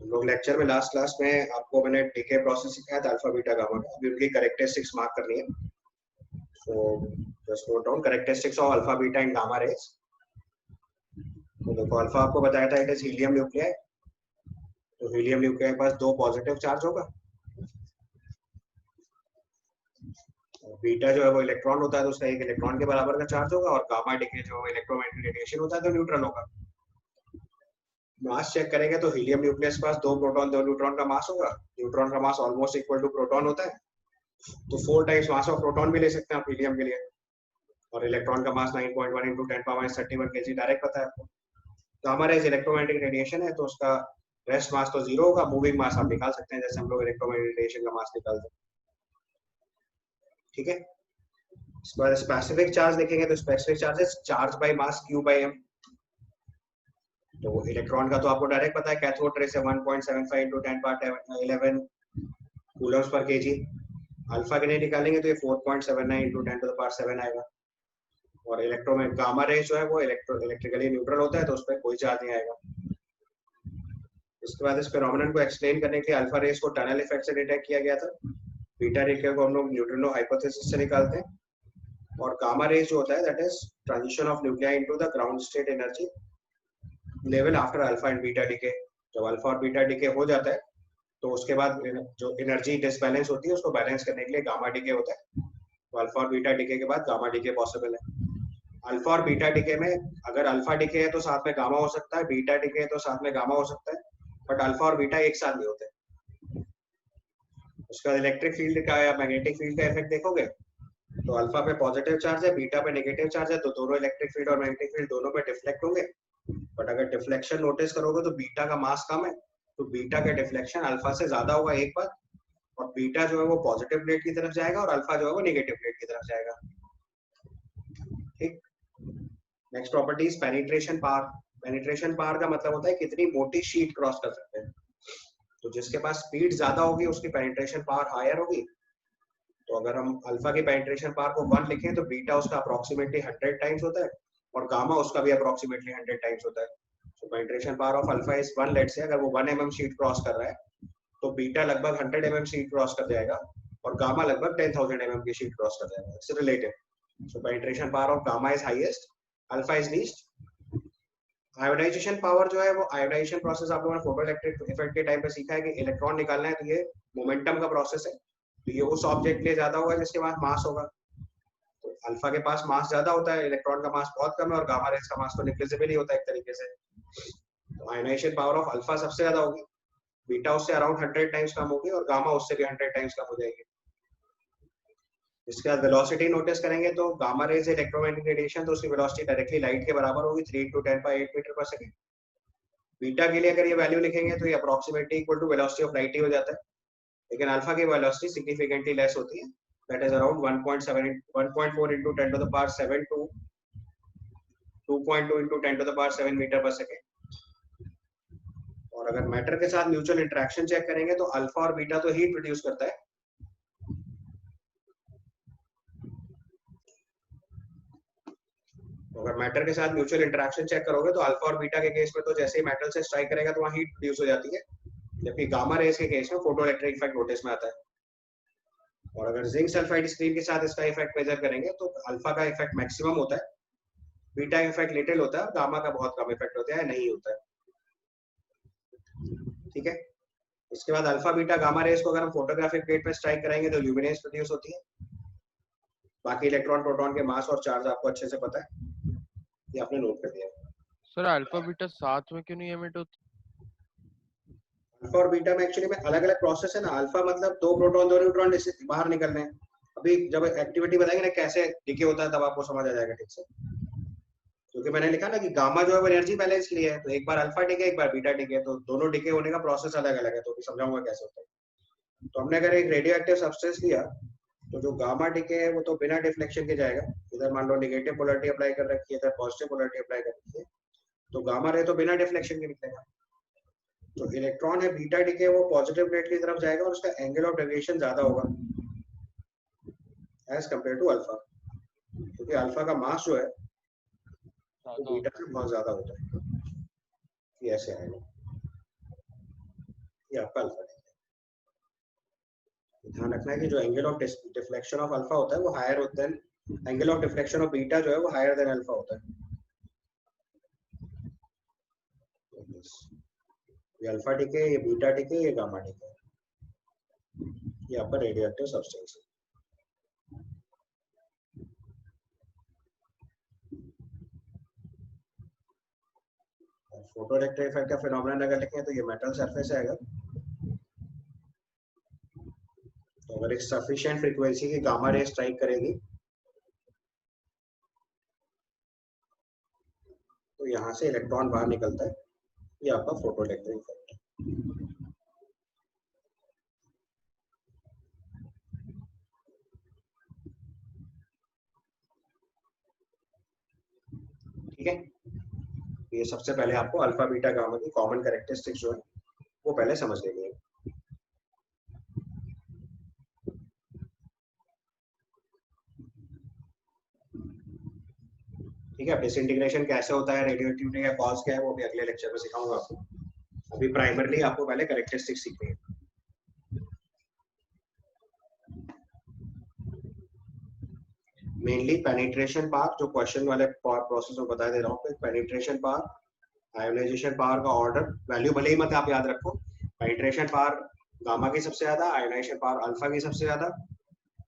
लोग लेक्चर में last class में आपको मैंने डीके प्रोसेस सिखाया था अल्फा बीटा गामा का। अभी उनकी कैरेक्टरिस्टिक्स मार्क करनी है। So just note down characteristics of alpha beta and gamma rays. तो देखो अल्फा आपको बताया था इट इज हीलियम न्यूक्लियाई। तो हीलियम न्यूक्लियाई के पास दो पॉजिटिव चार्ज होगा। बीटा जो है वो इलेक्ट्रॉन होता है तो उसका एक इलेक्ट्रॉन के बराबर का चार्ज होगा, और गामा डीके जो इलेक्ट्रोमैग्नेटिक रेडिएशन होता है तो न्यूट्रल होगा। मास चेक करेंगे तो हीलियम न्यूक्लियस के पास दो प्रोटॉन दो न्यूट्रॉन का मास होगा। न्यूट्रॉन का मास ऑलमोस्ट इक्वल टू प्रोटॉन होता है, तो 4 टाइम्स मास ऑफ प्रोटॉन भी ले सकते हैं आप हीलियम के लिए। और इलेक्ट्रॉन का मास 9.1 × 10⁻31 kg डायरेक्ट पता है आपको। तो हमारे इलेक्ट्रोमैग्नेटिक रेडिएशन है तो उसका रेस्ट मास तो जीरो होगा, मूविंग मास आप निकाल सकते हैं जैसे हम लोग इलेक्ट्रोमैग्नेटिक रेडिएशन का मास निकालते हैं। ठीक है, इसके बाद स्पेसिफिक चार्ज देखेंगे तो specific charge is charge by mass Q/m। तो इलेक्ट्रॉन का तो आपको डायरेक्ट पता है कैथोड रे से 1.75 × 10⁻11 कूलम्स पर केजी। अल्फा के लिए निकालेंगे तो ये 4.79 × 10⁻7 आएगा। और इलेक्ट्रोमैग्नेट गामा रे जो है वो इलेक्ट्रिकली न्यूट्रल होता है तो उस पर कोई चार्ज नहीं आएगा। इसके बाद इस फेनोमेनन को एक्सप्लेन करने के लिए अल्फा रेस को टनल इफेक्ट से डिटेक्ट किया गया था। बीटा रे को हम लोग न्यूट्रिनो हाइपोथेसिस से निकालते हैं। और गामा रेज जो होता है that is transition of nuclei into the ground state energy level after alpha and beta DK. जब अल्फा और बीटा डीके हो जाता है तो उसके बाद जो एनर्जी डिसबैलेंस होती है उसको बैलेंस करने के लिए गामा डीके होता है। तो अल्फा और बीटा डीके के बाद गामा डीके पॉसिबल है। अल्फा और बीटा डीके में अगर अल्फा डीके है तो साथ में गामा हो सकता है, बीटा डीके है तो साथ में गामा हो सकता है, बट अल्फा और बीटा एक साथ नहीं होते। उसका इलेक्ट्रिक फील्ड का या मैग्नेटिक फील्ड का इफेक्ट देखोगे तो अल्फा पे पॉजिटिव चार्ज है, बीटा पे नेगेटिव चार्ज है, तो दोनों इलेक्ट्रिक फील्ड और मैग्नेटिक फील्ड दोनों पे डिफ्लेक्ट होंगे। बट अगर डिफ्लेक्शन नोटिस करोगे तो बीटा का मास कम है तो बीटा का डिफ्लेक्शन अल्फा से ज्यादा होगा एक बार, और बीटा जो है वो पॉजिटिव प्लेट की तरफ जाएगा और अल्फा जो है वो नेगेटिव प्लेट की तरफ जाएगा। ठीक, next property is penetration power. Penetration power का मतलब होता है कितनी मोटी शीट क्रॉस कर सकते हैं। तो जिसके पास स्पीड ज्यादा होगी उसकी पेनिट्रेशन पावर हायर होगी। तो अगर हम अल्फा की पेनिट्रेशन पावर को 1 लिखें तो बीटा उसका अप्रोक्सीमेटली 100 टाइम्स होता है और गामा उसका भी अप्रोक्सीमेटली 100 टाइम्स होता है। तो penetration power of alpha is 1, let's say अगर वो 1 mm शीट क्रॉस कर रहा है तो बीटा लगभग 100 mm शीट क्रॉस कर जाएगा और गामा लगभग 10,000 mm की शीट क्रॉस कर जाएगा। It's relative. So penetration power of gamma is highest, alpha is least. Ionization power जो है वो आयोनाइजेशन प्रोसेस आप लोगों ने फोटोइलेक्ट्रिक इफेक्ट के टाइम पे सीखा है कि इलेक्ट्रॉन निकालना है तो ये मोमेंटम का प्रोसेस है। तो ये उस ऑब्जेक्ट के लिए ज्यादा होगा जिसके पास मास होगा। तो अल्फा के पास मास ज्यादा होता है, इलेक्ट्रॉन का मास बहुत कम है, और गामा रेज का मास तो नेग्लिजिबल ही होता है एक तरीके से। तो आयोनाइजेशन पावर ऑफ अल्फा सबसे ज्यादा होगी, बीटा उससे अराउंड 100 टाइम्स कम होगी और गामा उससे भी 100 टाइम्स कम हो जाएगी। इसके बाद वेलोसिटी नोटिस करेंगे तो गामा रेज इलेक्ट्रोमैग्नेटिक रेडिएशन तो उसकी वेलोसिटी डायरेक्टली लाइट के बराबर होगी 3 × 10⁸ मीटर पर सेकंड। बीटा के लिए अगर ये वैल्यू लिखेंगे तो ये approximately equal to velocity of light ही हो जाता है, लेकिन अल्फा की वेलोसिटी सिग्निफिकेंटली लेस होती है, that is around 1.4 × 10⁻7 to 2.2 × 10⁻7 metre per second. और अगर मैटर के साथ म्यूचुअल इंटरेक्शन चेक करेंगे तो अल्फा और बीटा तो हीट प्रोड्यूस करता है, अगर मैटर के साथ म्यूचुअल इंटरेक्शन चेक करोगे तो अल्फा और बीटा के केस में तो जैसे ही मेटल से स्ट्राइक करेगा तो वहां हीट प्रोड्यूस हो जाती है, जबकि गामा रेज के केस में फोटोइलेक्ट्रिक इफेक्ट नोटिस में आता है। और अगर जिंक सल्फाइड स्क्रीन के साथ इसका इफेक्ट मेजर करेंगे तो अल्फा का इफेक्ट मैक्सिमम होता है, बीटा इफेक्ट लिटिल होता है और गामा का बहुत कम इफेक्ट होता है, नहीं होता है। ठीक है, इसके बाद अल्फा बीटा गामा रेज को अगर हम फोटोग्राफिक प्लेट पे स्ट्राइक कराएंगे तो ल्यूमिनेंस प्रोड्यूस होती है। बाकी इलेक्ट्रॉन प्रोटॉन के मास और चार्ज आपको अच्छे से पता है, ये आपने नोट कर दिया। सर अल्फा बीटा साथ में क्यों नहीं एमिट होते? अल्फा और बीटा में एक्चुअली में अलग अलग प्रोसेस है ना। अल्फा मतलब 2 प्रोटॉन 2 न्यूट्रॉन बाहर निकल रहे हैं। अभी जब एक्टिविटी बताएंगे ना कैसे डिके होता है तब आपको समझ आ जाएगा ठीक से, क्योंकि मैंने लिखा ना कि गामा जो है वो एनर्जी बैलेंस के लिए है, तो एक बार अल्फा डिके एक बार बीटा डिके, तो दोनों डिके होने का प्रोसेस अलग अलग है, तो समझाऊंगा कैसे होता है। तो हमने अगर एक रेडियो एक्टिव सब्सटेंस लिया तो जो गामा डिके है वो तो बिना डिफ्लेक्शन के जाएगा। इधर मान लो नेगेटिव पोलैरिटी अप्लाई कर रखी है, इधर पॉजिटिव पोलैरिटी अप्लाई कर रखी है, तो गामा रे तो बिना डिफ्लेक्शन के निकलेगा। तो इलेक्ट्रॉन है बीटा डिके वो पॉजिटिव प्लेट की तरफ जाएगा और उसका एंगल ऑफ डेविएशन ज्यादा होगा एज कंपेयर टू अल्फा, क्योंकि अल्फा का मास जो है वो बीटा से बहुत ज्यादा होता है। ये ऐसे आएगा। ये आपका अल्फा डिके। ध्यान रखना है कि जो angle of deflection of alpha होता है वो हायर होता है, angle of deflection of beta जो है वो हायर देन अल्फा होता है। ये अल्फा डिके, ये बीटा डिके, ये गामा डिके, ये आपका रेडियोएक्टिव सब्सटेंस है। फोटो इलेक्ट्रिक इफेक्ट का फिनोमेनन अगर लिखें तो ये मेटल सरफेस है, अगर तो अगर एक सफिशिएंट फ्रीक्वेंसी की गामा रे स्ट्राइक करेगी तो यहाँ से इलेक्ट्रॉन बाहर निकलता है, ये आपका फोटो इलेक्ट्रिक इफेक्ट है। ठीक है, ये सबसे पहले आपको अल्फा बीटा गामा की कॉमन कैरेक्टरिस्टिक्स जो है वो पहले समझ लेनी है। ठीक है, डिसइंटीग्रेशन कैसे होता है, रेडियोएक्टिविटी का कॉज क्या है, वो भी अगले लेक्चर में सिखाऊंगा आपको। अभी प्राइमरली आपको पहले कैरेक्टरिस्टिक्स सीखनी है। मेनली पेनिट्रेशन पावर, जो क्वेश्चन वाले प्रोसेस में बता दे रहा हूँ, पेनिट्रेशन पावर, आयोनाइजेशन पावर का ऑर्डर वैल्यू भले ही मत आप याद रखो, पेनिट्रेशन पावर गामा की सबसे ज्यादा, आयोनाइजेशन पावर अल्फा की सबसे ज्यादा,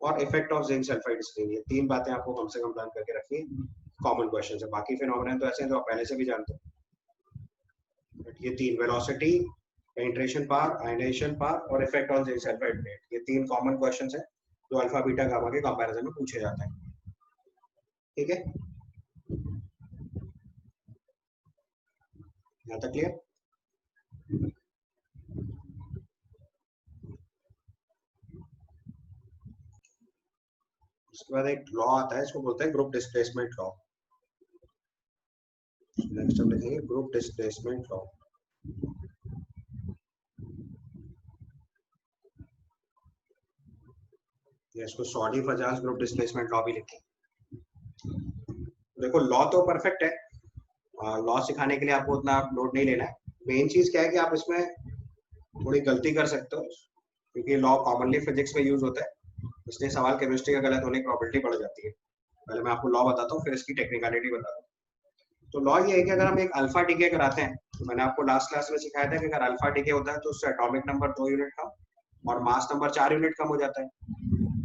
और effect of zinc sulphide screen, ये तीन बातें आपको कम से कम प्लान करके रखनी है। कॉमन क्वेश्चन है, बाकी फिनोमेनन तो ऐसे हैं जो आप पहले से भी जानते हो, बट ये तीन, velocity, penetration power, ionization power और effect on zinc sulphide plate, ये तीन कॉमन क्वेश्चंस है जो अल्फा बीटा गामा के कंपैरिजन में पूछे जाते हैं। ठीक है, यहाँ तक क्लियर? उसके बाद एक लॉ आता है, इसको बोलते हैं ग्रुप डिस्प्लेसमेंट लॉ। नेक्स्ट हम लिखेंगे ग्रुप डिस्प्लेसमेंट लॉ। इसको सॉडी फजास ग्रुप डिस्प्लेसमेंट लॉ भी लिखें। देखो लॉ तो परफेक्ट है, लॉ सिखाने के लिए आपको उतना लोड नहीं लेना है। मेन चीज क्या है कि आप इसमें थोड़ी गलती कर सकते हो, क्योंकि लॉ कॉमनली फिजिक्स में यूज होता है, इसलिए सवाल केमिस्ट्री का गलत होने की प्रोबेबिलिटी बढ़ जाती है। पहले मैं आपको लॉ बताता हूँ, फिर इसकी टेक्निकलिटी बताता हूँ। तो लॉ ये है कि अगर हम एक अल्फा डिके कराते हैं, तो मैंने आपको लास्ट क्लास में सिखाया था कि अगर अल्फा डिके होता है तो उससे एटॉमिक नंबर 2 यूनिट कम और मास नंबर 4 यूनिट कम हो जाता है,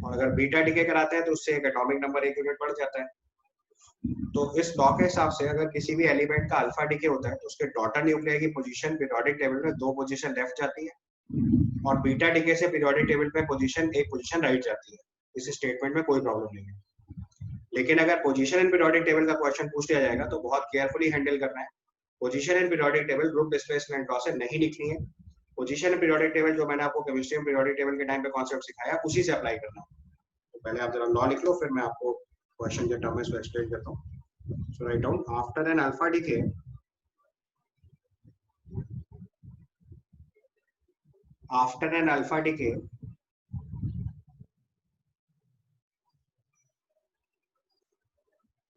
और अगर बीटा डिके कराते हैं तो उससे एक एटॉमिक नंबर 1 यूनिट बढ़ जाता है। तो इस लॉ के हिसाब से अगर किसी भी एलिमेंट का अल्फा डिके होता है तो उसके डॉटर न्यूक्लियाई की पोजीशन पीरियोडिक टेबल में 2 पोजीशन लेफ्ट जाती है, और बीटा डिके से पीरियोडिक टेबल पे एक पोजीशन राइट जाती है। इस स्टेटमेंट में कोई प्रॉब्लम नहीं है, लेकिन अगर पोजीशन इन पीरियोडिक टेबल का क्वेश्चन पूछ लिया जाएगा तो बहुत केयरफुली हैंडल करना है। Position in periodic table group displacement law से नहीं लिखनी है। पोजीशन इन पीरियोडिक टेबल जो मैंने आपको केमिस्ट्री में पीरियोडिक टेबल के टाइम पे कॉन्सेप्ट सिखाया उसी से अप्लाई करना है। तो पहले आप जरा लॉ लिख लो, फिर मैं आपको क्वेश्चन के टर्म में इसको एक्सप्लेन करता हूँ। So write down after an alpha decay,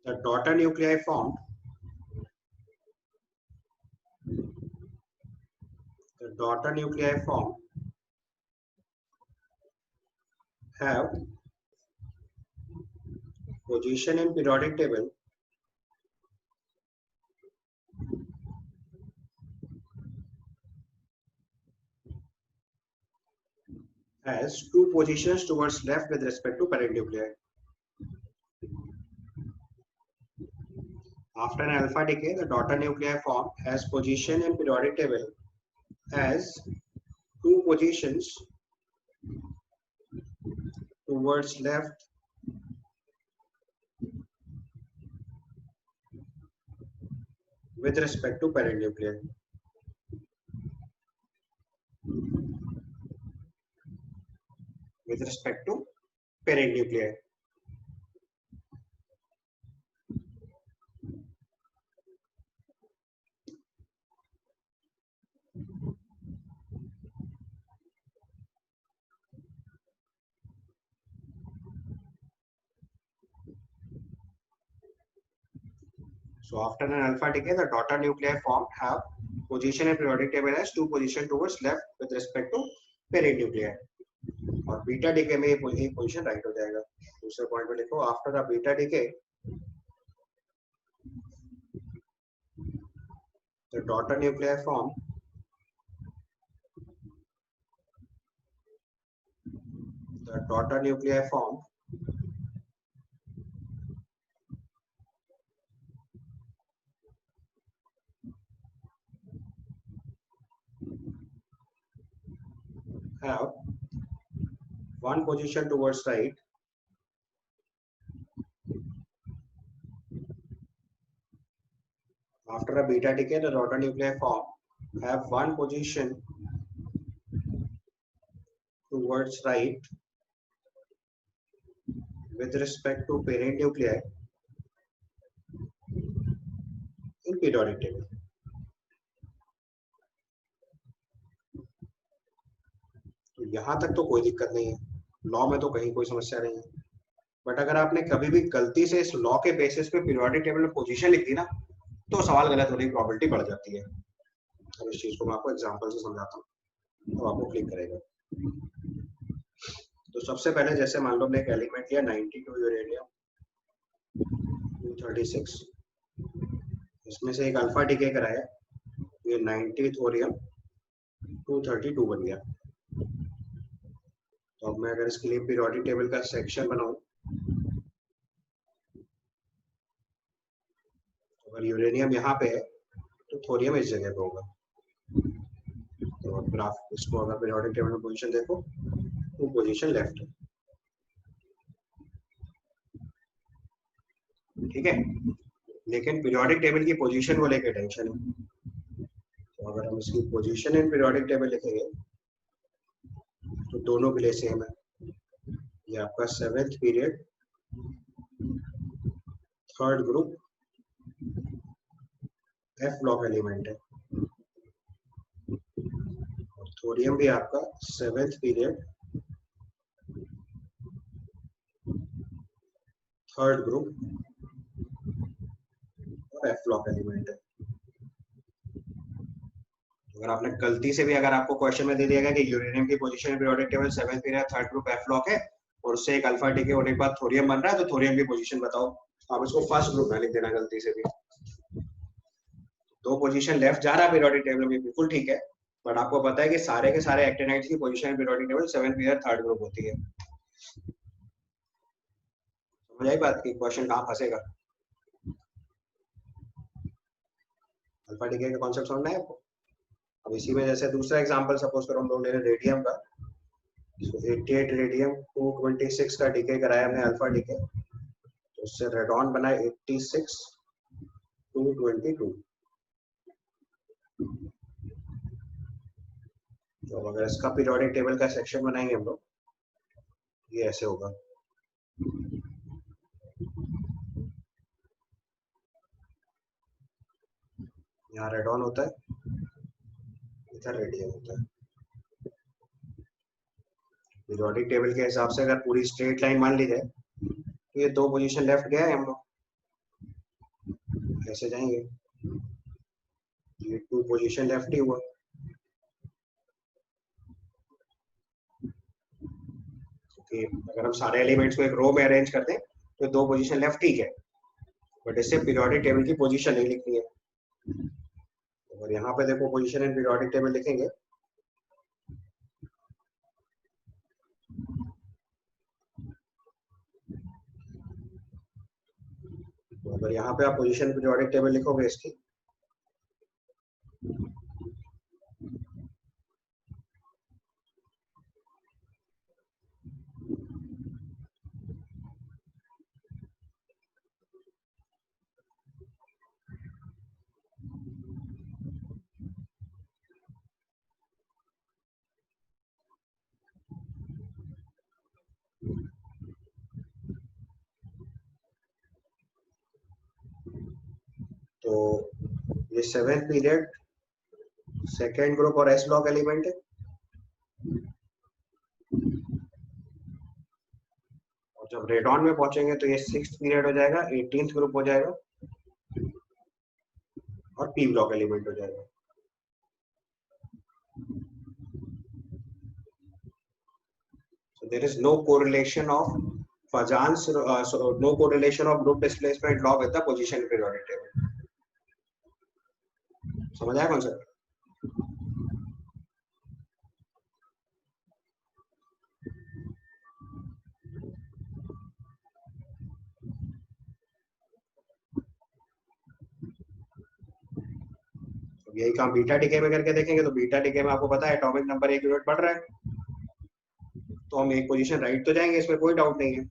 the daughter nuclei formed have position in periodic table has 2 positions towards left with respect to parent nuclei. After an alpha decay, the daughter nuclei formed has position in periodic table as 2 positions towards left with respect to parent nuclei. With respect to parent nuclei. So after an alpha decay, the daughter nuclei formed have position in periodic table has 2 position towards left with respect to parent nuclei, और beta decay में एक position right हो जाएगा। दूसरे point में लिखो after the beta decay the daughter nuclear form have one position towards right after a beta decay. The daughter nuclei form have one position towards right with respect to parent nuclei in periodic table. तो यहां तक तो कोई दिक्कत नहीं है, law में तो कहीं कोई समस्या नहीं है। बट अगर आपने कभी भी गलती से इस लॉ के बेसिस पे पीरियोडिक टेबल में पोजीशन लिख दी ना, तो सवाल गलत होने की प्रोबेबिलिटी बढ़ जाती है। अब इस चीज को मैं आपको एग्जांपल से समझाता हूँ, तो आपको क्लिक करेगा। तो सबसे पहले जैसे मान लो हमने एक एलिमेंट लिया 92 यूरेनियम 236, इसमें से एक अल्फा डिके कराया, ये 90 थोरियम 232 बन गया। तो अब मैं अगर इसके लिए पीरियोडिक टेबल का सेक्शन बनाऊं, तो अगर यूरेनियम यहाँ पे है तो थोरियम इस जगह पे होगा। तो ग्राफ इसको अगर पीरियोडिक टेबल में पोजीशन देखो तो पोजीशन लेफ्ट है, ठीक है। लेकिन पीरियोडिक टेबल की पोजीशन को लेकर टेंशन है। तो अगर हम इसकी पोजीशन इन पीरियोडिक टेबल लिखेंगे तो दोनों के लिए सेम है। ये आपका 7th period 3rd group F block element है, और थोरियम भी आपका 7th पीरियड 3rd ग्रुप और F ब्लॉक एलिमेंट है। अगर आपने गलती से भी, अगर आपको क्वेश्चन में दे दिया गया कि यूरेनियम की position in periodic table 7th period 3rd group F block है और उससे एक अल्फा डिके होने के बाद थोरियम बन रहा है, तो थोरियम की पोजीशन बताओ, आप इसको फर्स्ट ग्रुप में लिख देना गलती से भी। दो पोजीशन लेफ्ट जा रहा है पीरियोडिक टेबल में, बिल्कुल ठीक है, बट आपको पता है कि सारे के सारे एक्टिनाइड्स की position in periodic table 7th period 3rd group होती है। समझ आई बात की क्वेश्चन कहाँ फंसेगा? अल्फा डिके का कॉन्सेप्ट समझना है आपको? अब इसी में जैसे दूसरा एग्जांपल सपोज करो हम लोग ले रहे रेडियम का, 88 रेडियम 226 का डिके कराया हमने अल्फा डिके, तो उससे रेडॉन बना 86 222। तो अगर इसका पीरियोडिक टेबल का सेक्शन बनाएंगे हम लोग, ये ऐसे होगा। यहाँ रेडॉन होता है, इधर रेडियम होता है। पीरियोडिक टेबल के हिसाब से अगर पूरी स्ट्रेट लाइन मान ली जाए तो ये दो पोजीशन लेफ्ट गया है, हम लोग कैसे जाएंगे? ये 2 पोजीशन लेफ्ट ही हुआ। कि अगर हम सारे एलिमेंट्स को एक रो में अरेंज करते हैं तो 2 पोजीशन लेफ्ट ठीक है, बट इससे पीरियोडिक टेबल की पोजीशन नहीं लिखनी है। और यहाँ पे देखो पोजीशन इन पीरियोडिक टेबल लिखेंगे, तो अगर यहाँ पे आप पोजीशन पीरियोडिक टेबल लिखोगे इसकी, तो ये 7th पीरियड 2nd ग्रुप और एस ब्लॉक एलिमेंट है, और जब रेडॉन में पहुंचेंगे तो ये 6th पीरियड हो जाएगा, 18th ग्रुप हो जाएगा और पी ब्लॉक एलिमेंट हो जाएगा। There is no correlation of Fajan's no correlation of group displacement law with the position periodic table. समझ आया कॉन्सेप्ट? यही काम बीटा डीके में करके देखेंगे तो बीटा डीके में आपको पता है एटॉमिक नंबर 1 यूनिट बढ़ रहा है, तो हम एक पोजीशन राइट तो जाएंगे, इसमें कोई डाउट नहीं है।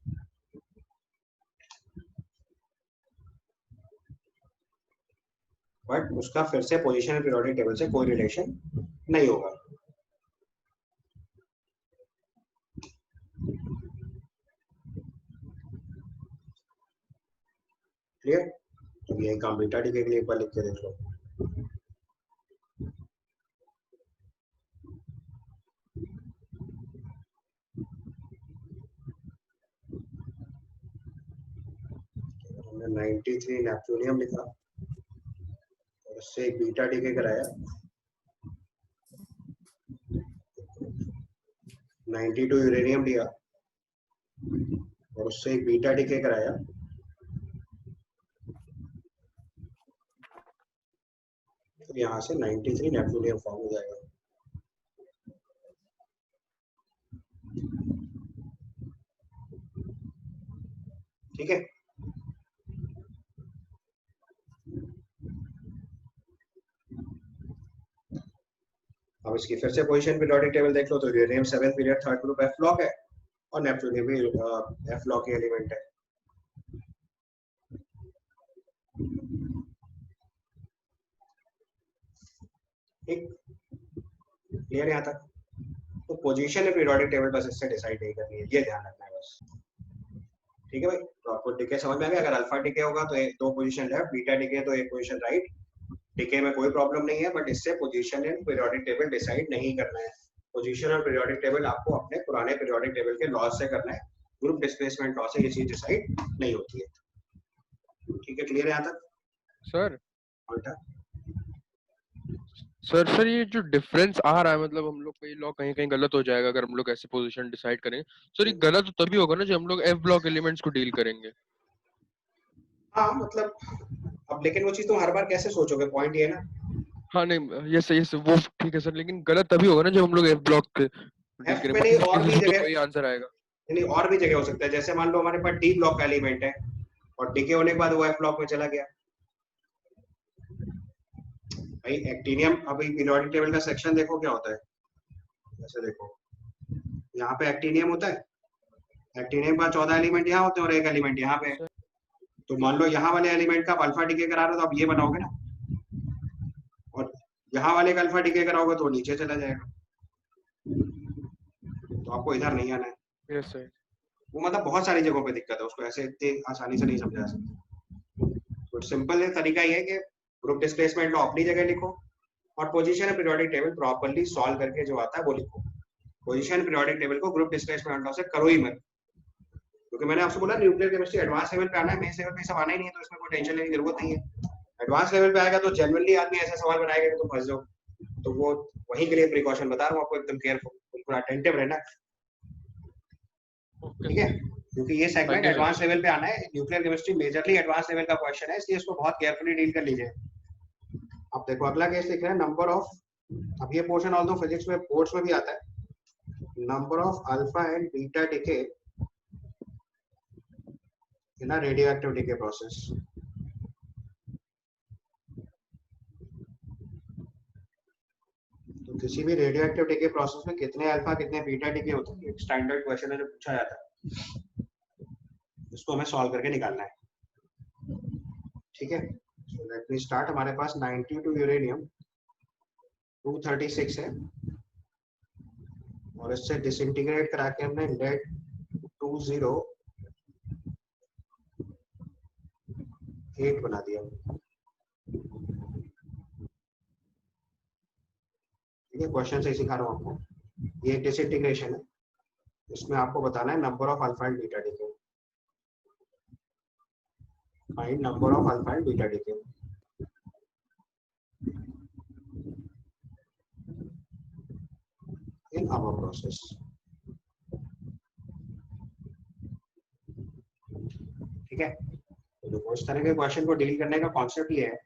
बट उसका फिर से पोजीशन पीरियोडिक टेबल से कोई रिलेशन नहीं होगा। क्लियर? तो यही काम बीटा डीके के लिए एक बार लिख के देख लो। हमने 93 नेपच्यूनियम लिखा और उससे एक बीटा डीके कराया, 92 यूरेनियम लिया और उससे एक बीटा डीके कराया, तो यहाँ से 93 नेपच्यूनियम फॉर्म हो जाएगा। ठीक है, अब इसकी फिर से पोजीशन पीरियोडिक टेबल देख लो तो uranium 7th period 3rd group F block है और नेपच्यूनियम भी एफ ब्लॉक की एलिमेंट है। ठीक, क्लियर यहाँ तक? तो पोजीशन पीरियोडिक टेबल बस इससे डिसाइड नहीं करनी है, ये ध्यान रखना है बस। ठीक है भाई, तो आपको डीके समझ में आ गया? अगर अल्फा डीके होगा तो एक दो पोजीशन लेफ्ट, बीटा डीके तो एक पोजीशन राइट। डीके में कोई प्रॉब्लम नहीं है, बट इससे position in periodic table decide नहीं करना है। पोजीशन और पीरियोडिक टेबल आपको अपने पुराने पीरियोडिक टेबल के लॉ से करना है, ग्रुप डिस्प्लेसमेंट लॉ से ये चीज डिसाइड नहीं होती है। ठीक है, क्लियर है यहाँ तक? सर उल्टा सर ये जो डिफरेंस आ रहा है, मतलब हम लोग का ये लॉ कहीं कहीं गलत हो जाएगा अगर हम लोग ऐसे पोजीशन डिसाइड करें। सर ये गलत तो तभी होगा ना जब हम लोग एफ ब्लॉक एलिमेंट्स को डील करेंगे। हाँ मतलब, अब लेकिन वो चीज तुम हर बार कैसे सोचोगे, पॉइंट ये है ना। हाँ नहीं ये सही है वो ठीक है सर, लेकिन गलत तभी होगा ना जब हम लोग एफ ब्लॉक डील एफ करें। में नहीं, और भी तो जगह, वही आंसर आएगा। नहीं और भी जगह हो सकता है। जैसे मान लो हमारे पास डी ब्लॉक का एलिमेंट है और डीके होने के बाद वो एफ ब्लॉक में चला गया। भाई एक्टिनियम, अभी पीरियोडिक टेबल का सेक्शन देखो क्या होता है, ऐसे देखो, यहाँ पे एक्टिनियम होता है, एक्टिनियम के बाद 14 एलिमेंट यहाँ होते हैं और एक एलिमेंट यहाँ पे। तो मान लो यहाँ वाले एलिमेंट का अल्फा डीके करा रहे हो तो आप ये बनाओगे ना, और यहाँ वाले का अल्फा डीके कराओगे तो नीचे चला जाएगा, तो आपको इधर नहीं आना है। Yes sir. वो मतलब बहुत सारी जगहों पे दिक्कत है, उसको ऐसे इतनी आसानी से नहीं समझा सकते। तो सिंपल तरीका ये है कि ग्रुप डिस्प्लेसमेंट लो अपनी जगह लिखो और position periodic table properly solve करके जो आता है वो लिखो। पोजीशन पीरियोडिक टेबल को ग्रुप डिस्प्लेसमेंट लॉ से करो ही मत, क्योंकि मैंने आपसे बोला न्यूक्लियर केमिस्ट्री एडवांस लेवल पे आना है, मेन लेवल पे सब आना ही नहीं है, तो इसमें कोई टेंशन लेने की जरूरत नहीं है। एडवांस लेवल पे आएगा तो जनरली आदमी ऐसा सवाल बनाएगा कि तुम फंस जाओ, तो वो वहीं के लिए प्रिकॉशन बता रहा हूँ आपको, एकदम केयरफुल, बिल्कुल अटेंटिव रहना। ठीक है, क्योंकि ये सेगमेंट एडवांस लेवल पे आना है, nuclear chemistry majorly advance level का क्वेश्चन है, इसलिए इसको बहुत केयरफुली डील कर लीजिए। अब देखो अगला केस लिख रहे हैं, नंबर ऑफ, अब ये पोर्शन ऑल्दो फिजिक्स में बोर्ड्स में भी आता है, number of alpha and beta decay in a radioactive decay process. तो किसी भी रेडियोएक्टिव डीके प्रोसेस में कितने अल्फा कितने बीटा डीके होते हैं, एक स्टैंडर्ड क्वेश्चन है जो पूछा जाता है, इसको हमें सॉल्व करके निकालना है। ठीक है, सो लेट मी स्टार्ट। हमारे पास 92 यूरेनियम 236 है और इससे डिसइंटीग्रेट करा के हमने लेड 208 बना दिया। ठीक है, क्वेश्चन से ही सिखा रहा हूँ आपको, ये डिसइंटीग्रेशन है, इसमें आपको बताना है number of alpha and beta decay, find number of alpha and beta decay. In our process. ठीक है। तो इस तरह के क्वेश्चन को डील करने का कॉन्सेप्ट ये है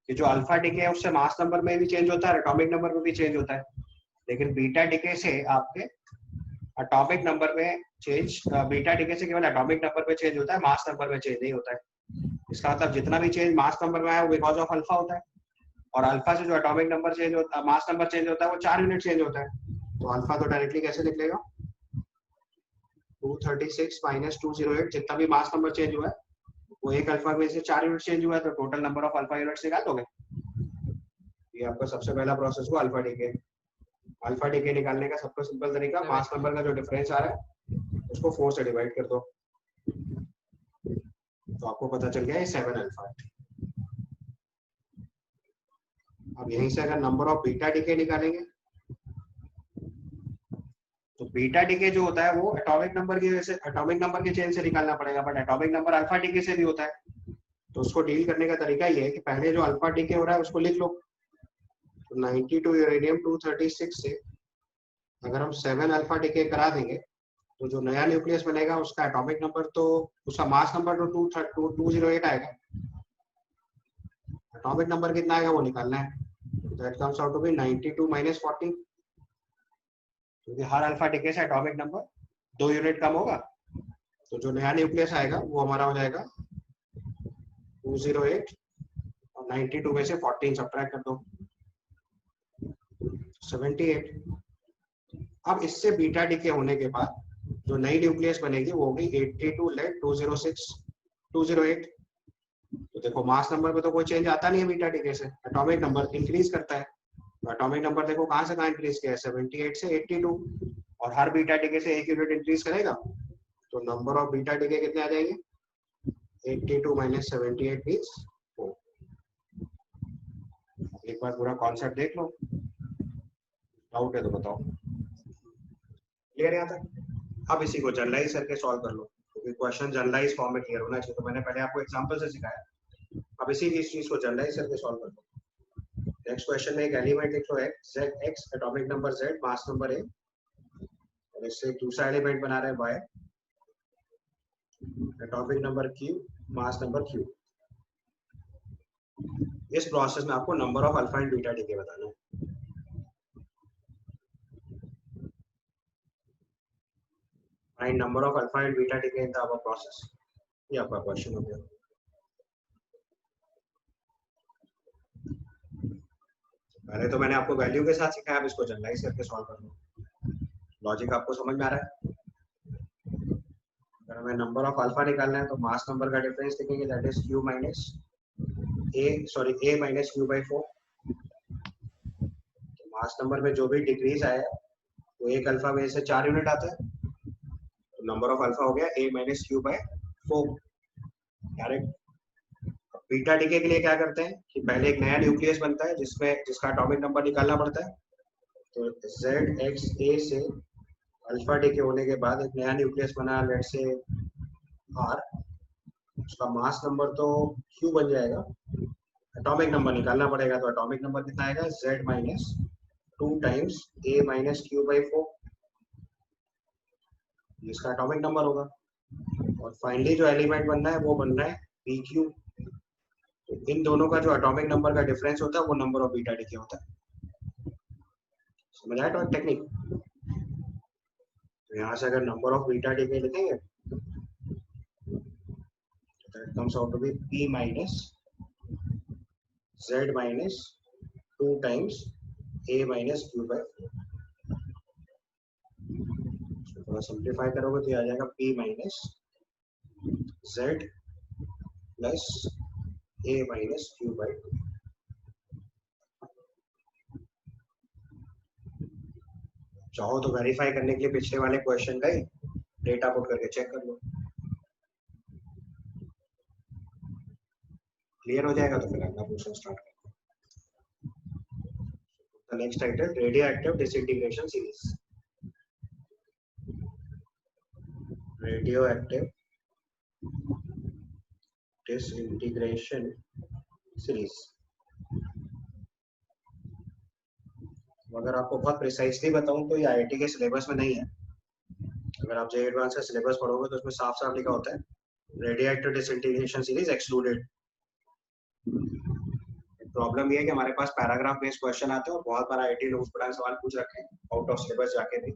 कि जो अल्फा डिके है उससे मास नंबर में भी चेंज होता है, एटॉमिक नंबर में भी चेंज होता है, लेकिन बीटा डिके से आपके एटॉमिक नंबर में चेंज, बीटा डिके से केवल एटॉमिक नंबर में चेंज होता है, मास नंबर में चेंज नहीं होता है। इसका मतलब जितना भी चेंज मास नंबर में आया वो बिकॉज ऑफ अल्फा होता है, और अल्फा से जो एटॉमिक नंबर चेंज होता है, मास नंबर चेंज होता है, वो 4 यूनिट चेंज होता है। तो अल्फा तो डायरेक्टली कैसे निकलेगा, 236 माइनस 208, जितना भी मास नंबर चेंज हुआ है वो एक अल्फा में से 4 यूनिट चेंज हुआ है, तो total number of alpha units निकाल दोगे। ये आपका सबसे पहला प्रोसेस हुआ अल्फा डीके। अल्फा डीके निकालने का सबसे सिंपल तरीका, मास नंबर का जो डिफरेंस आ रहा है उसको 4 से डिवाइड कर दो, तो आपको पता चल गया ये 7 अल्फा है। अब यहीं से अगर नंबर ऑफ बीटा डीके निकालेंगे, तो बीटा डीके जो होता है वो एटॉमिक नंबर की वजह से, एटॉमिक नंबर के चेंज से निकालना पड़ेगा, but atomic number alpha decay से भी होता है। तो उसको डील करने का तरीका ये है कि पहले जो अल्फा डीके हो रहा है उसको लिख लो। तो 92 यूरेनियम 236 से अगर हम 7 अल्फा डीके करा देंगे, तो जो नया न्यूक्लियस बनेगा उसका एटॉमिक नंबर तो, उसका मास नंबर तो 208 आएगा, एटॉमिक नंबर कितना आएगा वो निकालना है। That comes out to be 92 minus 40, क्योंकि हर अल्फा डीके से एटॉमिक नंबर 2 यूनिट कम होगा, तो जो नया न्यूक्लियस आएगा वो हमारा हो जाएगा 208, और 92 में से 14 सब्ट्रैक्ट कर दो, 78। अब इससे बीटा डीके होने के बाद जो नई न्यूक्लियस बनेगी वो होगी 82 लेट 206 208। तो देखो मास नंबर में तो कोई चेंज आता नहीं है बीटा डीके से, एटॉमिक नंबर इंक्रीज करता है। तो एटॉमिक नंबर देखो कहां से कहां इंक्रीज किया है, 78 से 82, और हर बीटा डीके से 1 यूनिट इंक्रीज करेगा, तो नंबर ऑफ बीटा डीके कितने आ जाएंगे, 82 माइनस 78 मींस 4। एक बार पूरा कॉन्सेप्ट देख लो, डाउट है तो बताओ। क्लियर है यहाँ तक? अब इसी को जनरलाइज करके सॉल्व कर लो, क्योंकि क्वेश्चन जनरलाइज फॉर्म में क्लियर होना चाहिए। तो मैंने पहले आपको एग्जांपल से सिखाया, अब इसी चीज को जनरलाइज करके सॉल्व कर लो। नेक्स्ट क्वेश्चन में एक एलिमेंट लिख लो x, atomic number z, mass number a, और इससे दूसरा एलिमेंट बना रहे हैं y, atomic number q, mass number q। इस प्रोसेस में आपको number of alpha and beta DK बताना है। Find number of alpha and beta decay in the above process. ये आपका क्वेश्चन हो गया। पहले तो मैंने आपको वैल्यू के साथ सिखाया, अब इसको जनरलाइज करके सॉल्व कर लो। लॉजिक आपको समझ में आ रहा है? अगर हमें नंबर ऑफ अल्फा निकालना है तो मास नंबर का डिफरेंस लिखेंगे, that is q minus a minus q by 4। तो मास नंबर में जो भी डिक्रीज आया वो एक अल्फा में से 4 यूनिट आता है, तो नंबर ऑफ अल्फा हो गया a minus q by 4। Direct beta decay के लिए क्या करते हैं कि पहले एक नया न्यूक्लियस बनता है जिसका एटॉमिक नंबर निकालना पड़ता है। तो ZXA से अल्फा डीके होने के बाद एक नया न्यूक्लियस बना, लेट से R, उसका मास नंबर तो Q बन जाएगा, एटॉमिक नंबर निकालना पड़ेगा, तो एटॉमिक नंबर कितना आएगा, Z minus 2 times A minus Q by 4, इसका एटॉमिक नंबर होगा। और फाइनली जो एलिमेंट बनना है वो बन रहा है PQ। तो इन दोनों का जो एटॉमिक नंबर का डिफरेंस होता है वो नंबर ऑफ बीटा डीके होता है। समझ आया टेक्निक? तो यहाँ से अगर नंबर ऑफ बीटा डीके लिखेंगे, that comes out to be P minus Z minus 2 times A minus Q by 4। थोड़ा सिंप्लीफाई करोगे तो आ जाएगा P minus Z plus A minus Q by 2। चाहो तो वेरीफाई करने के लिए पिछले वाले क्वेश्चन का ही डेटा पुट करके चेक कर लो, क्लियर हो जाएगा। तो फिर अगला क्वेश्चन स्टार्ट करते हैं। Next title, radioactive disintegration series. Radioactive disintegration series. अगर आपको बहुत प्रिसाइजली बताऊं तो ये आईआईटी के सिलेबस में नहीं है। अगर आप जेईई एडवांस का सिलेबस पढ़ोगे तो उसमें साफ साफ लिखा होता है radioactive disintegration series excluded. Problem ये है कि हमारे पास पैराग्राफ बेस्ड क्वेश्चन आते हैं और बहुत बार आईटी नोट्स पढ़ा सवाल पूछ रखे हैं आउट ऑफ सिलेबस जाके भी।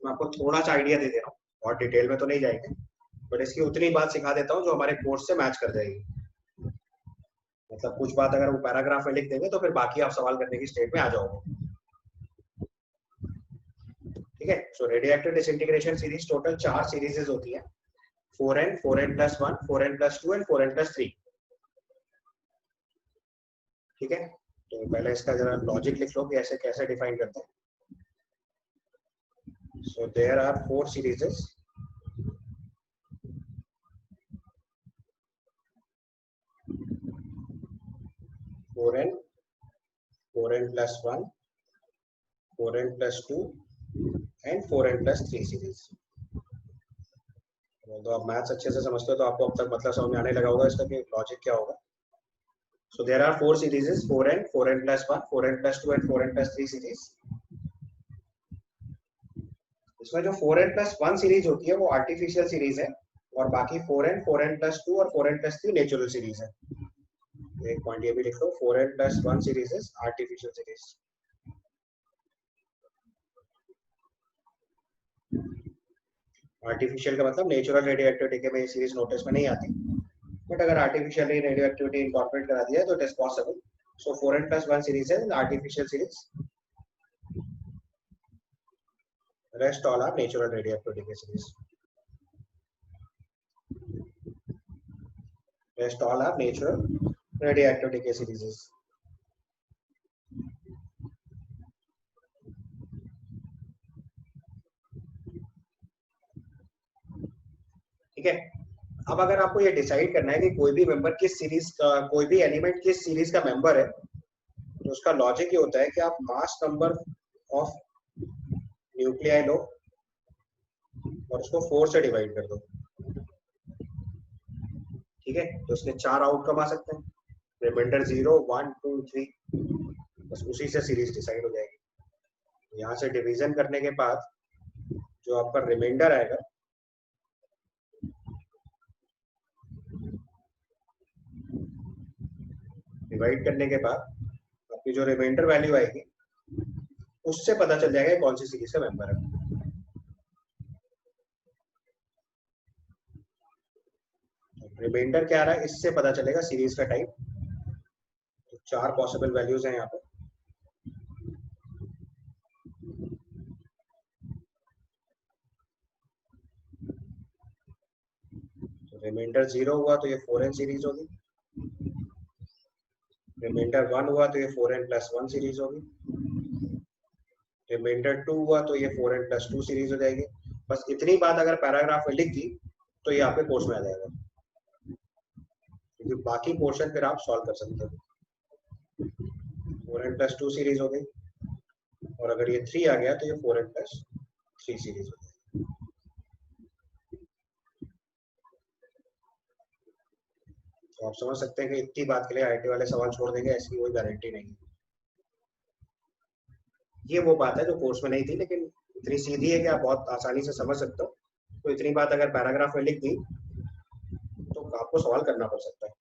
मैं आपको थोड़ा सा आइडिया दे दे रहा हूँ, बहुत डिटेल में तो नहीं जाएंगे, बट इसकी उतनी बात सिखा देता हूँ जो हमारे कोर्स से मैच कर जाएगी। मतलब कुछ बात अगर वो पैराग्राफ में लिख देंगे तो फिर बाकी आप सवाल करने की स्टेट में आ जाओगे। ठीक है, so radioactive disintegration series total 4 serieses होती है, 4n, 4n+1, 4n+2 and 4n+3। ठीक है, तो पहले इसका जरा लॉजिक लिख लो कि ऐसे कैसे डिफाइन करते हैं। So there are 4 series, (4n, 4n+1, 4n+2 and 4n+3 series. तो आप मैथ्स अच्छे से समझते हो तो आपको अब तक मतलब समझ में आने लगा होगा इसका कि लॉजिक क्या होगा। So there are 4 series, 4n, 4n+1, 4n+2 and 4n+3 series. इसमें जो 4n+1 सीरीज होती है वो आर्टिफिशियल सीरीज है और बाकी 4n, 4n+2 और 4n+3 नेचुरल सीरीज है। एक पॉइंट ये भी लिख लो, 4n+1 series is artificial series. Artificial का मतलब नेचुरल रेडियो एक्टिविटी के में ये सीरीज नोटिस में नहीं आती, बट अगर आर्टिफिशियली रेडियो एक्टिविटी इनकॉर्पोरेट करा दिया तो it is possible. So 4n+1 series है artificial series, rest all are natural radioactive decay series. Rest all are natural radioactive decay series. ठीक है, अब अगर आपको ये डिसाइड करना है कि कोई भी मेंबर किस सीरीज का, कोई भी एलिमेंट किस सीरीज का मेंबर है, तो उसका लॉजिक ये होता है कि आप मास नंबर ऑफ न्यूक्लियाई लो और उसको 4 से डिवाइड कर दो। ठीक है, तो उसके 4 आउटकम आ सकते हैं, रिमाइंडर 0, 1, 2, 3, बस उसी से सीरीज डिसाइड हो जाएगी। यहाँ से डिवीजन करने के बाद जो आपका रिमाइंडर आएगा, डिवाइड करने के बाद आपकी जो रिमाइंडर वैल्यू आएगी उससे पता चल जाएगा कौन सी सीरीज का मेंबर है। रिमाइंडर क्या आ रहा है इससे पता चलेगा सीरीज का टाइप। तो 4 पॉसिबल वैल्यूज हैं यहाँ पे। रिमाइंडर 0 हुआ तो ये 4n सीरीज होगी, रिमाइंडर 1 हुआ तो ये 4n+1 सीरीज होगी, रिमाइंडर 2 हुआ तो ये 4n+2 सीरीज हो जाएगी। बस इतनी बात अगर पैराग्राफ में लिख दी तो ये आपके कोर्स में आ जाएगा, क्योंकि बाकी पोर्शन फिर आप सॉल्व कर सकते हो। 4n+2 सीरीज हो गई और अगर ये 3 आ गया तो ये 4n+3 सीरीज हो जाएगी। तो आप समझ सकते हैं कि इतनी बात के लिए आईटी वाले सवाल छोड़ देंगे ऐसी कोई गारंटी नहीं। ये वो बात है जो कोर्स में नहीं थी, लेकिन इतनी सीधी है कि आप बहुत आसानी से समझ सकते हो। तो इतनी बात अगर पैराग्राफ में लिख दी तो आपको सवाल करना पड़ सकता है।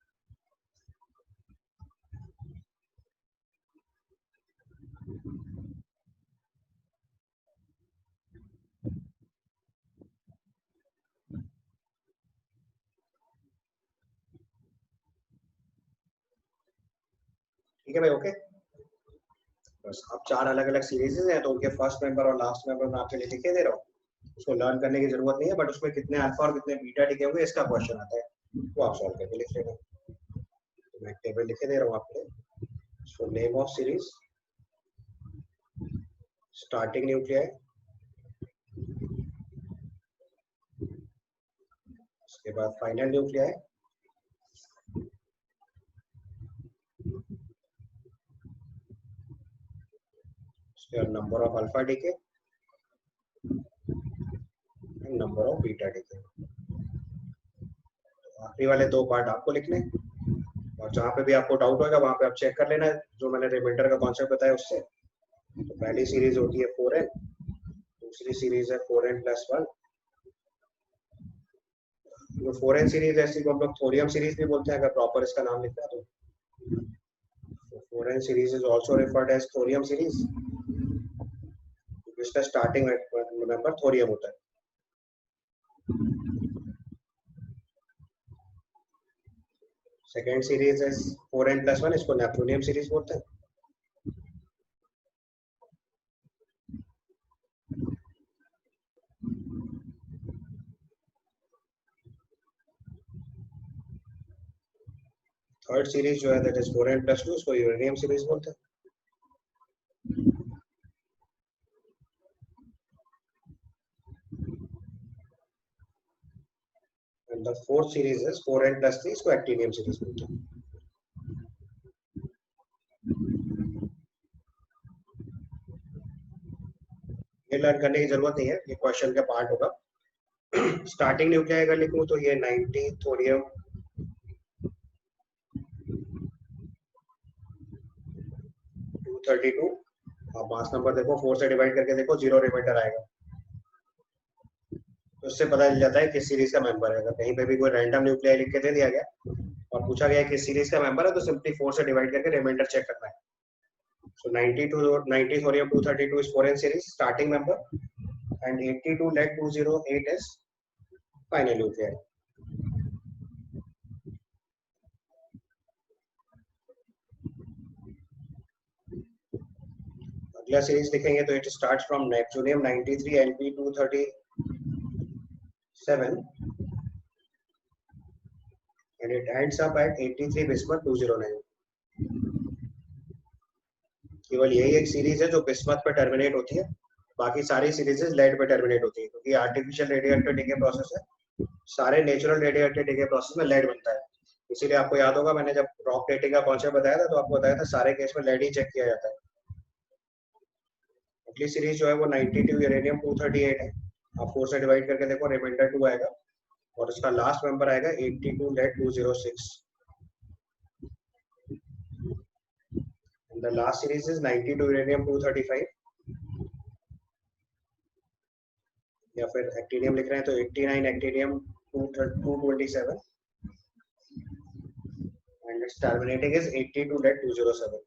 ठीक है भाई, ओके। बस अब 4 अलग अलग सीरीज हैं तो उनके फर्स्ट मेंबर और लास्ट मेंबर मैं आपके लिए लिखे दे रहा हूँ, उसको लर्न करने की जरूरत नहीं है, बट उसमें कितने अल्फा और कितने बीटा लिखे होंगे इसका क्वेश्चन आता है, वो आप सॉल्व करके लिख लेना। तो मैं टेबल लिखे दे रहा हूँ आपके लिए। So name of series, starting nuclei, उसके बाद final nuclei, number of alpha decay, number of beta decay. आखिरी वाले 2 पार्ट आपको लिखने, और जहाँ पे भी आपको डाउट होगा वहां पे आप चेक कर लेना जो मैंने रिमाइंडर का कॉन्सेप्ट बताया उससे। तो पहली सीरीज होती है 4n, दूसरी सीरीज है 4n+1, जो 4n सीरीज है इसी को हम लोग थोरियम सीरीज भी बोलते हैं अगर प्रॉपर इसका नाम लिखना है तो 4n series is also referred as thorium series, इसका स्टार्टिंग नंबर थोरियम होता है। सेकेंड सीरीज है 4n+1, इसको नेप्टूनियम सीरीज बोलते हैं। थर्ड सीरीज जो है दैट इज 4n+2, इसको यूरेनियम सीरीज बोलते हैं। And the fourth series is 4n+3, इसको एक्टिनियम सीरीज बोलते हैं। ये लर्न करने की जरूरत नहीं है, ये क्वेश्चन का पार्ट होगा। स्टार्टिंग न्यूक्लियाई अगर लिखूं तो ये 90 थोरियम 232, आप मास नंबर देखो 4 से डिवाइड करके देखो 0 रिमाइंडर आएगा, तो उससे पता चल जाता है किस सीरीज का मेंबर है। अगर कहीं पे भी कोई रैंडम न्यूक्लियाई लिख के दे दिया गया और पूछा गया किस सीरीज का मेंबर है तो सिंपली 4 से डिवाइड करके रिमाइंडर चेक करना है। So 90 thorium 232 is 4n series starting member and 82 lead 208 is final nuclei. अगला सीरीज लिखेंगे तो it starts from neptunium 93 Np 237 and it ends up at 83 bismuth 209. केवल यही एक सीरीज है जो बिस्मथ पे टर्मिनेट होती है, बाकी सारी सीरीजेस लेड पे टर्मिनेट होती है क्योंकि आर्टिफिशियल रेडियोएक्टिव डीके प्रोसेस है, सारे नेचुरल रेडियोएक्टिव डीके प्रोसेस में लेड बनता है। इसीलिए आपको याद होगा मैंने जब रॉक डेटिंग का कॉन्सेप्ट बताया था तो आपको बताया था सारे केस में लेड ही चेक किया जाता है। अगली सीरीज जो है वो 92 यूरेनियम 238 है, आप 4 से डिवाइड करके देखो रिमाइंडर 2 आएगा और उसका लास्ट मेंबर आएगा 82 lead 206। The last series is 92 uranium 235 या फिर एक्टिनियम लिख रहे हैं तो 89 actinium 227 and its terminating is 82 lead 207।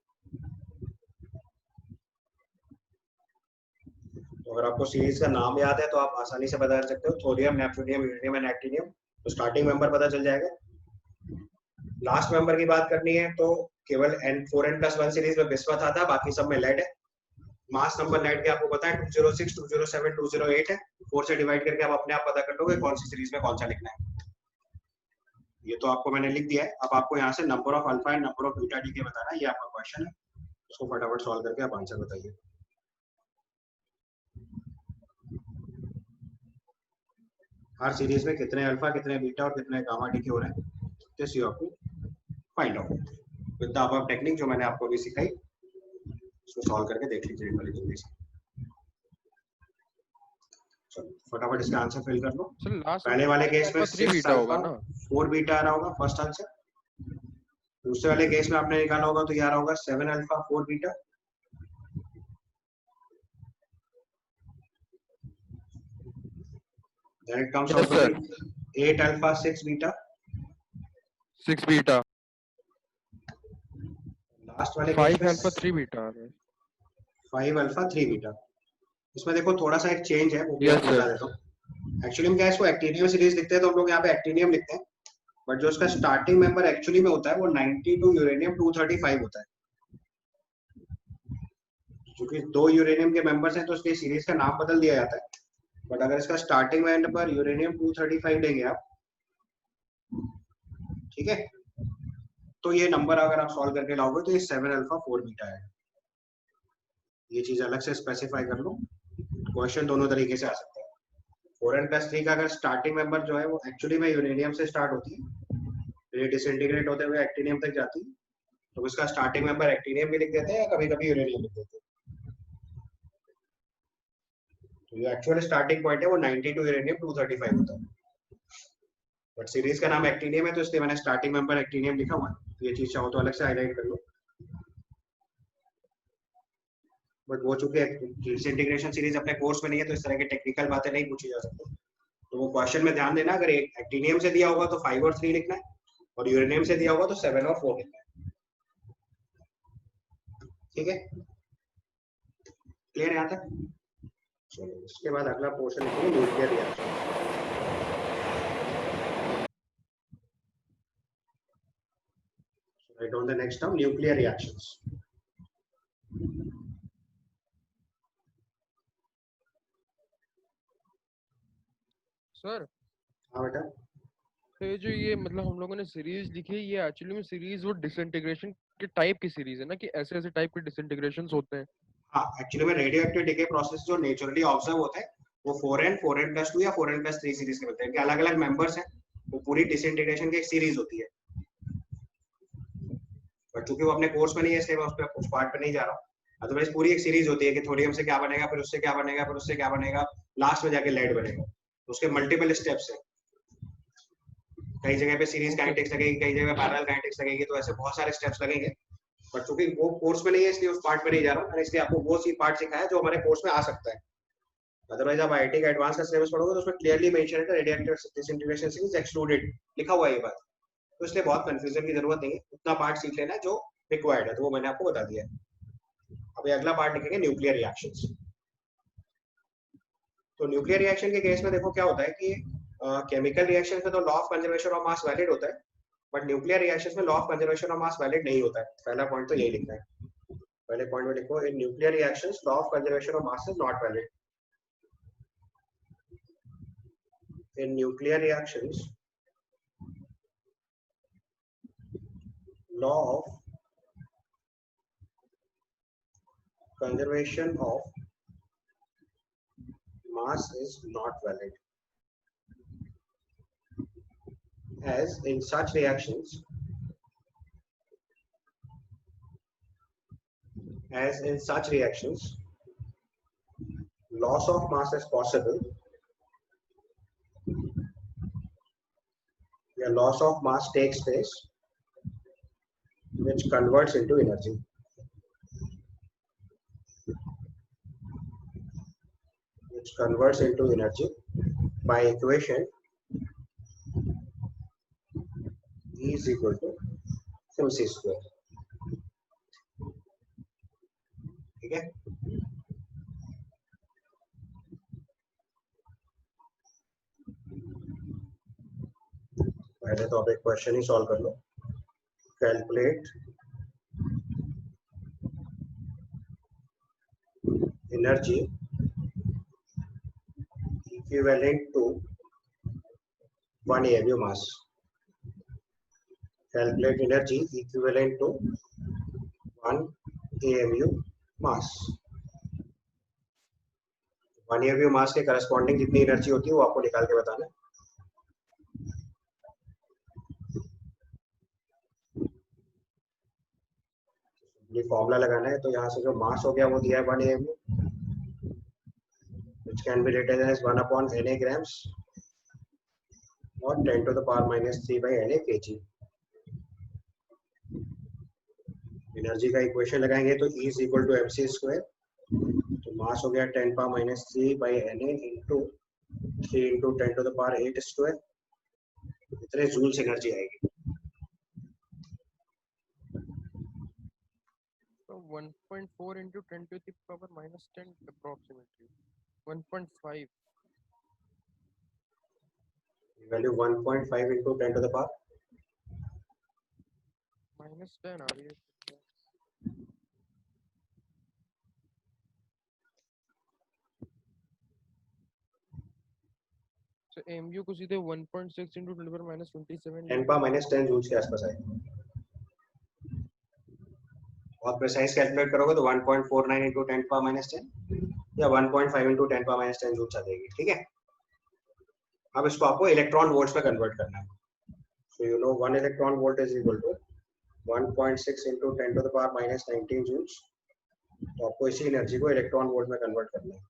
तो अगर आपको सीरीज का नाम याद है तो आप आसानी से बता सकते हो थोरियम नेप्टूनियम यूरेनियम एंड एक्टिनियम, तो स्टार्टिंग मेंबर पता चल जाएगा। लास्ट मेंबर की बात करनी है तो केवल 4n+1 सीरीज में बिस्मथ आता है, बाकी सब में लेड है। मास नंबर लेड के आपको पता है 206 207 208 है, 4 से डिवाइड करके आप अपने आप पता कर लोगे कौन सी सीरीज में कौन सा लिखना है। ये तो आपको मैंने लिख दिया है, अब आपको यहाँ से number of alpha and number of beta decay बताना है, ये आपका क्वेश्चन है, उसको फटाफट सॉल्व करके आप आंसर बताइए। हर सीरीज में कितने अल्फा कितने बीटा और कितने गामा डीके हो रहे हैं, this you have to find out with the above technique जो मैंने आपको अभी सिखाई, इसको सॉल्व करके देख लीजिए एक बार जल्दी से। चलो फटाफट इसका आंसर फिल कर लो। सर लास्ट पहले वाले केस में 3 बीटा होगा ना, 4 बीटा आ रहा होगा फर्स्ट आंसर। दूसरे वाले केस में आपने निकाला होगा तो ये आ रहा होगा 7 alpha 4 beta. Then it comes out to be 8 alpha 6 beta 6 beta, last वाले 5 अल्फा 3 बीटा। 5 alpha 3 beta. इसमें देखो थोड़ा सा एक चेंज है, वो भी आपको बता देता हूँ। एक्चुअली में क्या है, इसको एक्टिनियम सीरीज लिखते हैं तो हम लोग यहाँ पे एक्टिनियम लिखते हैं, बट जो उसका स्टार्टिंग मेंबर एक्चुअली में होता है वो 92 यूरेनियम 235 होता है। क्योंकि 2 यूरेनियम के मेंबर्स हैं तो उसके सीरीज का नाम बदल दिया जाता है, बट अगर इसका स्टार्टिंग नंबर यूरेनियम 235 लेंगे आप, ठीक है, तो ये नंबर अगर आप सॉल्व करके लाओगे तो ये 7 अल्फा 4 बीटा है। ये चीज अलग से स्पेसिफाई कर लो, क्वेश्चन दोनों तरीके से आ सकता है। 4n+3 का अगर स्टार्टिंग मेंबर जो है वो एक्चुअली में यूरेनियम से स्टार्ट होती है, ये डिसइंटीग्रेट होते हुए एक्टिनियम तक जाती है, तो उसका स्टार्टिंग मेंबर एक्टिनियम भी लिख देते हैं या कभी-कभी यूरेनियम लिख देते हैं। तो जो एक्चुअल स्टार्टिंग पॉइंट है वो 92 यूरेनियम 235 होता है, बट सीरीज का नाम एक्टिनियम है तो इसलिए मैंने स्टार्टिंग मेंबर एक्टिनियम लिखा हुआ है। ये चीज चाहो तो अलग से हाईलाइट कर लो, बट वो चूंकि डिसइंटीग्रेशन सीरीज अपने कोर्स में नहीं है तो इस तरह की टेक्निकल बातें नहीं पूछी जा सकती, तो वो क्वेश्चन में ध्यान देना, अगर एक्टिनियम से दिया होगा तो 5 और 3 लिखना है, और यूरेनियम से दिया होगा तो 7 और 4 लिखना है। ठीक है, क्लियर यहाँ तक? चलो इसके बाद अगला पोर्शन लिखेंगे nuclear reaction. Right on the next term nuclear reactions. Sir हाँ बेटा। तो ये जो ये मतलब हम लोगों ने सीरीज लिखी है, ये एक्चुअली में सीरीज वो डिसइंटीग्रेशन के टाइप की सीरीज है ना, कि ऐसे ऐसे टाइप के डिसइंटीग्रेशंस होते हैं? हाँ, एक्चुअली में रेडियो एक्टिव डिके प्रोसेस जो नेचुरली ऑब्जर्व होता है वो 4n 4n+2 या 4n+3 सीरीज के मिलते हैं, अलग अलग मेंबर्स हैं, वो पूरी डिसइंटीग्रेशन की एक सीरीज होती है। बट चूंकि वो अपने कोर्स में नहीं है इसलिए मैं उस पार्ट पे नहीं जा रहा हूँ। अदरवाइज पूरी एक सीरीज होती है कि थोड़ियम से क्या बनेगा, फिर उससे क्या बनेगा, फिर उससे क्या बनेगा, लास्ट में जाके लेड बनेगा। उसके मल्टीपल स्टेप्स हैं, कई जगह पे सीरीज काइनेटिक्स लगेगी, कई जगह पैरेलल काइनेटिक्स लगेगी, तो ऐसे बहुत सारे स्टेप्स लगेंगे। बट चूंकि वो कोर्स में नहीं है इसलिए उस पार्ट पे नहीं जा रहा हूँ, मैंने इसलिए आपको वो सी पार्ट सिखाया जो हमारे कोर्स में आ सकता है। अदरवाइज आप आईआईटी का एडवांस का सिलेबस पढ़ोगे तो उसमें क्लियरली मेंशन है रेडियोएक्टिव डिसइंटीग्रेशन सीरीज एक्सक्लूडेड लिखा हुआ है ये बात, तो इसलिए बहुत कंफ्यूजन की जरूरत नहीं है, उतना पार्ट सीख लेना जो रिक्वायर्ड है, तो वो मैंने आपको बता दिया है। अभी अगला पार्ट लिखेंगे न्यूक्लियर रिएक्शंस। तो न्यूक्लियर रिएक्शन के केस में देखो क्या होता है कि केमिकल रिएक्शन में तो law of conservation of mass valid होता है, बट न्यूक्लियर रिएक्शन में law of conservation of mass valid नहीं होता है। पहला पॉइंट तो यही लिखना है। पहले पॉइंट में लिखो in nuclear reactions law of conservation of mass is not valid. In nuclear reactions law of conservation of mass is not valid, as in such reactions loss of mass is possible, where loss of mass takes place, which converts into energy. By equation E is equal to mc square. ठीक है, पहले तो आप एक question ही solve कर लो। Calculate energy equivalent to 1 AMU mass. Calculate energy equivalent to 1 AMU mass. 1 AMU mass के करस्पॉन्डिंग जितनी एनर्जी होती है वो आपको निकाल के बताना है। ये फॉर्मूला लगाना है, तो यहाँ से जो मास हो गया वो दिया है 1 AMU, which can be written as 1 upon Na grams और 10 to the power minus 3 by Na kg। Energy का इक्वेशन लगाएंगे तो E is equal to mc square, तो मास हो गया 10 power minus 3 by Na into 3 into 10 to the power 8 square, इतने joules energy आएगी। तो 1.4 into 10 to the power minus 10 approximately 1.5 value 1.5 into 10 to the power minus 10 आ रही है। तो एमयू को सीधे 1.6 into 10 power minus 27 10 power minus 10 joules के आसपास आएगा। बहुत प्रिसाइज कैलकुलेट करोगे तो 1.49 into 10 power minus 10 या 1.5 into 10 power minus 10 जूल्स आ जाएगी। ठीक है, अब इसको आपको इलेक्ट्रॉन वोल्ट्स में कन्वर्ट करना है। So you know 1 electron volt is equal to 1.6 into 10 to the power minus 19 joules. तो आपको इसी एनर्जी को इलेक्ट्रॉन वोल्ट में कन्वर्ट करना है।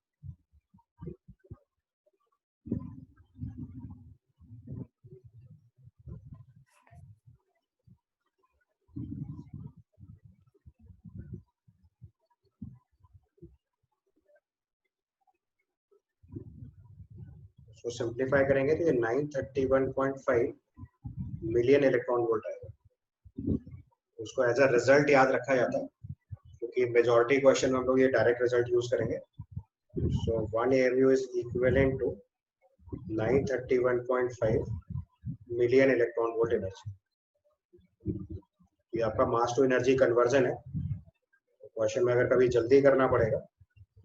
उसको सिंप्लीफाई करेंगे तो ये 931.5 मिलियन इलेक्ट्रॉन वोल्ट आएगा। उसको एज अ रिजल्ट याद रखा जाता है क्योंकि मेजॉरिटी क्वेश्चन में हम लोग ये डायरेक्ट रिजल्ट यूज करेंगे। So 1 AMU is equivalent to 931.5 million electron volt energy. ये आपका मास टू एनर्जी कन्वर्जन है। क्वेश्चन में अगर कभी जल्दी करना पड़ेगा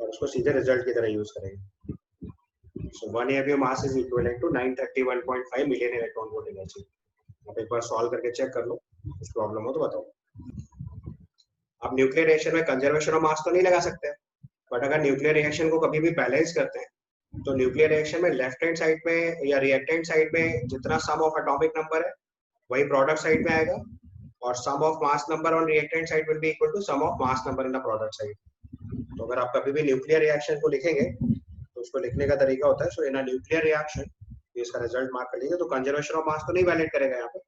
और उसको सीधे रिजल्ट की तरह यूज करेंगे। So 1 AMU mass is equivalent to 931.5 million electron volt energy. आप एक बार सॉल्व करके चेक कर लो, कुछ प्रॉब्लम हो तो बताओ। आप न्यूक्लियर रिएक्शन में कंजर्वेशन ऑफ मास तो नहीं लगा सकते, बट अगर न्यूक्लियर रिएक्शन को कभी भी बैलेंस करते हैं तो न्यूक्लियर रिएक्शन में लेफ्ट हैंड साइड में या रिएक्टेंट साइड में जितना सम ऑफ एटॉमिक नंबर है वही प्रोडक्ट साइड में आएगा, और sum of mass number on reactant side will be equal to sum of mass number in the product side. तो अगर आप कभी भी न्यूक्लियर रिएक्शन को लिखेंगे तो उसको लिखने का तरीका होता है सो इन अ न्यूक्लियर रिएक्शन, इसका रिजल्ट मार्क कर लीजिए, तो कंजर्वेशन ऑफ मास तो नहीं वैलिड करेगा यहाँ पे।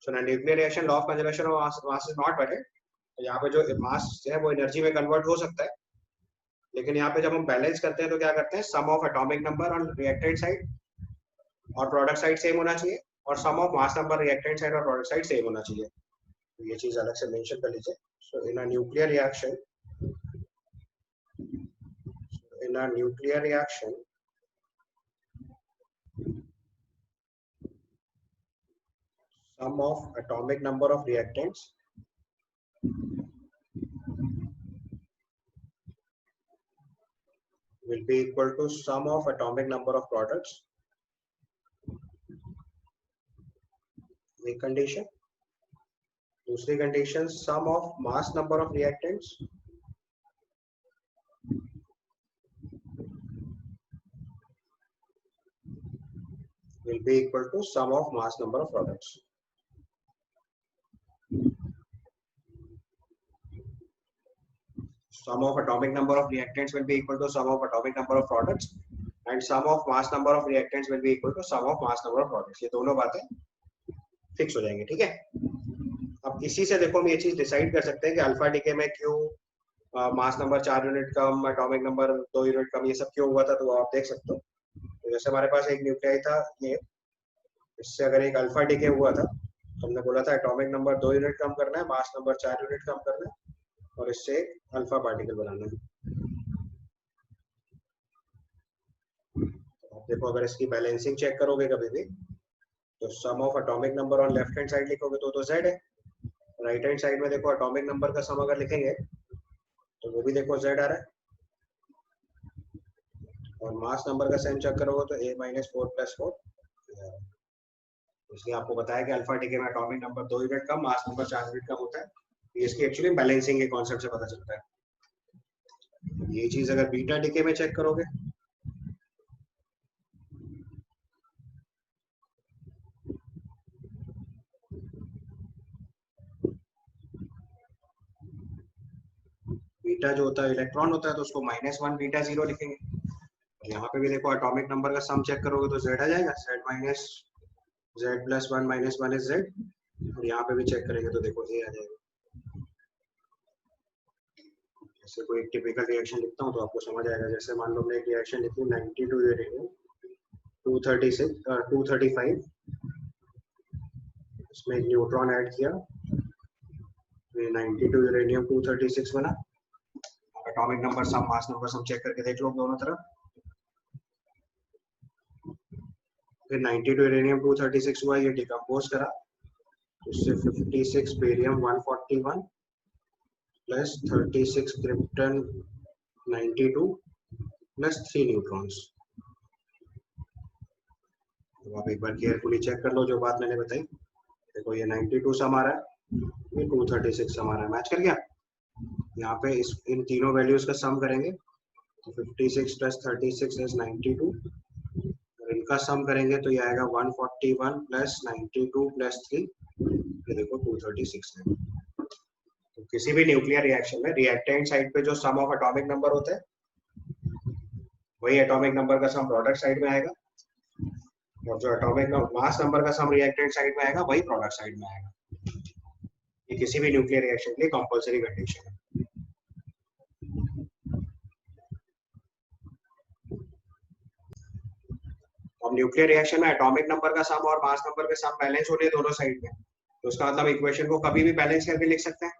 So in nuclear reaction law of conservation of mass is not valid. तो यहाँ पे जो मास है वो एनर्जी में कन्वर्ट हो सकता है, लेकिन यहाँ पे जब हम बैलेंस करते हैं तो क्या करते हैं, sum of atomic number on reactant side और प्रोडक्ट साइड सेम होना चाहिए, और sum of mass number reactant side और प्रोडक्ट साइड सेम होना चाहिए। तो ये चीज अलग से मेंशन कर लीजिए। So in a nuclear reaction, sum of atomic number of reactants will be equal to sum of atomic number of products. एक कंडीशन। दूसरी condition, sum of mass number of reactants will be equal to sum of mass number of products. Sum of atomic number of reactants will be equal to sum of atomic number of products, and sum of mass number of reactants will be equal to sum of mass number of products. ये दोनों बातें fix हो जाएंगी, ठीक है। अब इसी से देखो हम ये चीज डिसाइड कर सकते हैं कि अल्फा डीके में क्यों मास नंबर 4 यूनिट कम, एटॉमिक नंबर 2 यूनिट कम, ये सब क्यों हुआ था, तो आप देख सकते हो। तो जैसे हमारे पास एक न्यूक्लियाई था ये, इससे अगर एक अल्फा डीके हुआ था तो हमने बोला था एटॉमिक नंबर 2 यूनिट कम करना है, मास नंबर 4 यूनिट कम करना है, और इससे एक अल्फा पार्टिकल बनाना है। तो आप देखो अगर इसकी बैलेंसिंग चेक करोगे कभी भी तो sum of atomic number on left hand side लिखोगे तो Z है, राइट हैंड साइड में देखो एटॉमिक नंबर का सम अगर लिखेंगे तो वो भी देखो Z आ रहा है, और मास नंबर का सेम चेक करोगे तो A-4 + 4। इसलिए आपको बताया कि अल्फा डीके में एटॉमिक नंबर 2 यूनिट कम, मास नंबर 4 यूनिट कम होता है। ये इसकी एक्चुअली बैलेंसिंग के कॉन्सेप्ट से पता चलता है। ये चीज अगर बीटा डीके में चेक करोगे बीटा जो होता है इलेक्ट्रॉन होता है, तो उसको -1 बीटा 0 लिखेंगे। यहाँ पे भी देखो एटॉमिक नंबर का सम चेक करोगे तो Z आ जाएगा, Z + 1 - 1 इज Z, और यहाँ पे भी चेक करेंगे तो देखो A आ जाएगा। जैसे कोई एक टिपिकल रिएक्शन लिखता हूँ तो आपको समझ आएगा। जैसे मान लो हमने एक रिएक्शन लिखी 92 यूरेनियम 235, इसमें एक न्यूट्रॉन ऐड किया, 92 यूरेनियम 236 बना। एटॉमिक नंबर सम, मास नंबर सम चेक करके देख लो दोनों तरफ। फिर 92 यूरेनियम 236 हुआ, ये डिकम्पोज करा तो इससे 56 barium 141 plus 36 krypton 92 plus 3 neutrons. तो आप एक बार केयरफुली चेक कर लो जो बात मैंने बताई। देखो ये 92 सम आ रहा है, ये 236 सम आ रहा है, मैच कर गया। यहाँ पे इन तीनों वैल्यूज का सम करेंगे तो 56 + 36 इज 92, और इनका सम करेंगे तो ये आएगा 141 + 92 + 3, ये देखो 236 है। तो किसी भी न्यूक्लियर रिएक्शन में रिएक्टेंट साइड पे जो सम ऑफ एटॉमिक नंबर होता है वही एटॉमिक नंबर का सम प्रोडक्ट साइड में आएगा, और जो एटॉमिक मास नंबर का सम रिएक्टेंट साइड में आएगा वही प्रोडक्ट साइड में आएगा। ये किसी भी न्यूक्लियर रिएक्शन के लिए कंपलसरी कंडीशन है। अब अब न्यूक्लियर रिएक्शन में एटॉमिक नंबर का सम और मास नंबर के सम बैलेंस होने दोनों साइड में, तो उसका मतलब इक्वेशन को कभी भी बैलेंस करके लिख सकते हैं।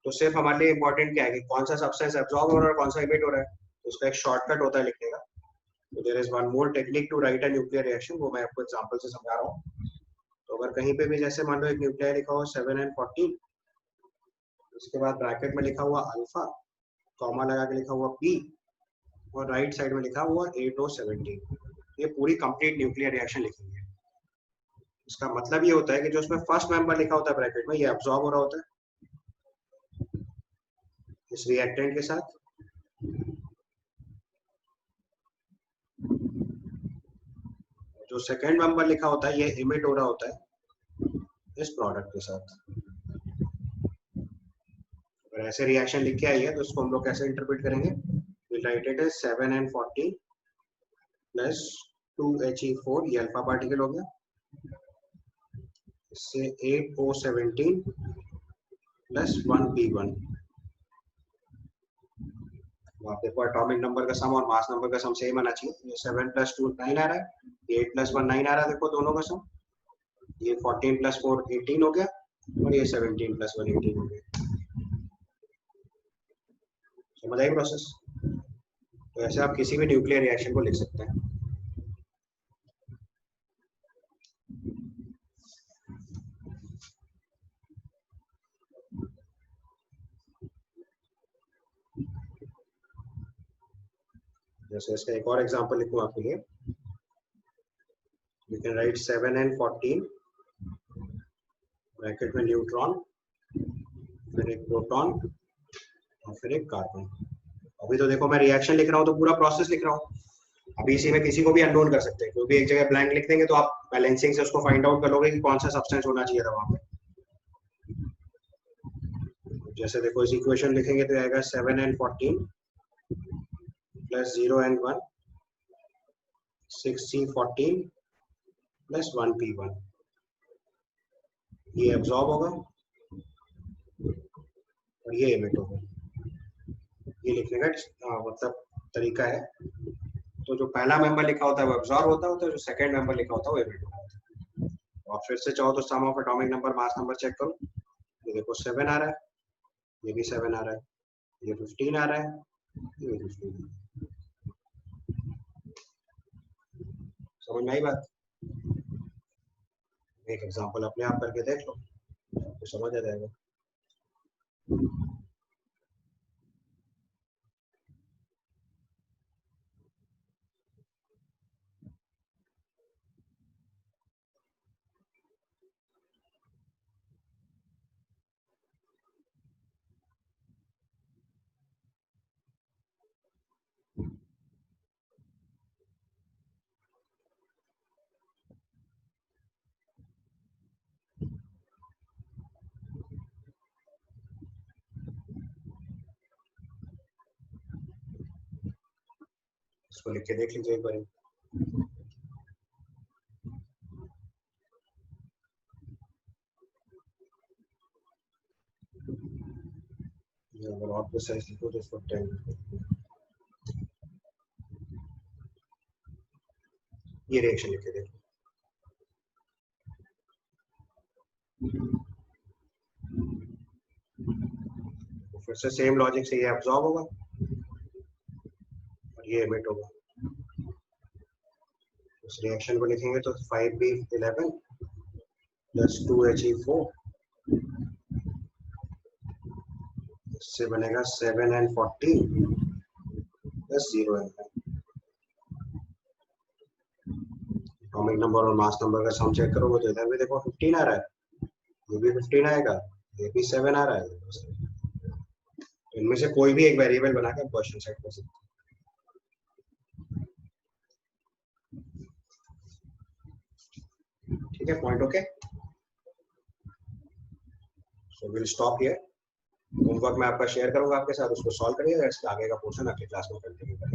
तो सिर्फ हमारे लिए इंपॉर्टेंट क्या है कि कौन सा सब्सटेंस एब्जॉर्ब हो रहा है और कौन सा इमिट हो रहा है, तो उसका एक शॉर्टकट होता है लिखने का। तो there is one more technique to write a nuclear reaction, वो मैं आपको एग्जांपल से समझा रहा हूँ। तो अगर कहीं पे भी जैसे मान लो एक न्यूक्लियर लिखा हुआ 7 and 14, उसके बाद ब्रैकेट में लिखा हुआ अल्फा, कॉमा लगा के लिखा हुआ पी, और राइट साइड में लिखा हुआ 8 और 17, ये पूरी कंप्लीट न्यूक्लियर रिएक्शन लिखेंगे। इसका मतलब ये होता है कि जो उसमें फर्स्ट मेंबर लिखा होता है ब्रैकेट में, ये अब्सॉर्ब हो रहा होता है इस रिएक्टेंट के साथ, जो सेकंड मेंबर लिखा होता है ये इमिट हो रहा होता है इस प्रोडक्ट के साथ। अगर ऐसे रिएक्शन लिख के आई है तो उसको हम लोग कैसे इंटरप्रेट करेंगे, we'll write it as 7 and 14 plus 2He4, ये अल्फा पार्टिकल हो गया, इससे 8O17 plus 1P1। आप देखो एटॉमिक नंबर का सम और मास नंबर का सम सेम आना चाहिए। ये 7 plus 2 9 आ रहा है, ये 8 plus 1 9 आ रहा है, देखो दोनों का सम। ये 14 plus 4 18 हो गया, और ये 17 plus 1 18 हो गया। समझ आई प्रोसेस? तो ऐसे आप किसी भी न्यूक्लियर रिएक्शन को लिख सकते हैं। जैसे इसका एक और एग्जांपल लिखूं आपके लिए, you can write 7 and 14 bracket में न्यूट्रॉन, फिर एक प्रोटॉन और फिर एक कार्बन। अभी तो देखो मैं रिएक्शन लिख रहा हूँ तो पूरा प्रोसेस लिख रहा हूँ। अभी इसी में किसी को भी अननोन कर सकते हैं, कोई भी एक जगह ब्लैंक लिख देंगे तो आप बैलेंसिंग से उसको फाइंड आउट कर लोगे कि कौन सा सब्सटेंस होना चाहिए था वहां पे। जैसे देखो इस इक्वेशन लिखेंगे तो आएगा 7 and 14 plus 0 and 1 6C14 plus 1P1, ये एब्जॉर्ब होगा और ये इमिट होगा। ये लिखने का मतलब तरीका है। तो जो पहला मेंबर लिखा होता है वो एब्जॉर्ब होता है, जो सेकंड मेंबर लिखा होता है वो इमिट होता है। तो आप फिर से चाहो तो sum of atomic number mass number check करो। ये देखो 7 आ रहा है, ये भी 7 आ रहा है, ये 15 आ रहा है, ये 15। समझ में आई बात? एक एग्जांपल अपने आप करके देख लो तो समझ आ जाएगा। इसको लिख के देख लीजिए एक बार। अगर और प्रिसाइज लिखो तो इसको 10, ये रिएक्शन लिख के देखो। फिर से सेम लॉजिक से ये एब्जॉर्ब होगा और ये इमिट होगा। इस रिएक्शन को लिखेंगे तो 5B11 plus 2He4, इससे बनेगा 7 and 14 plus 0 and 9। Atomic number और मास नंबर का सम चेक करोगे तो इधर भी देखो 15 आ रहा है, ये भी 15 आएगा, ये भी 7 आ रहा है। तो इनमें से कोई भी एक वेरिएबल बनाकर क्वेश्चन सेट कर सकते हैं। ठीक है, point okay. So will stop here. Homework मैं आपका शेयर करूंगा आपके साथ, उसको सॉल्व करिएगा। इसके आगे का पोर्शन अगले क्लास में कंटिन्यू करेंगे।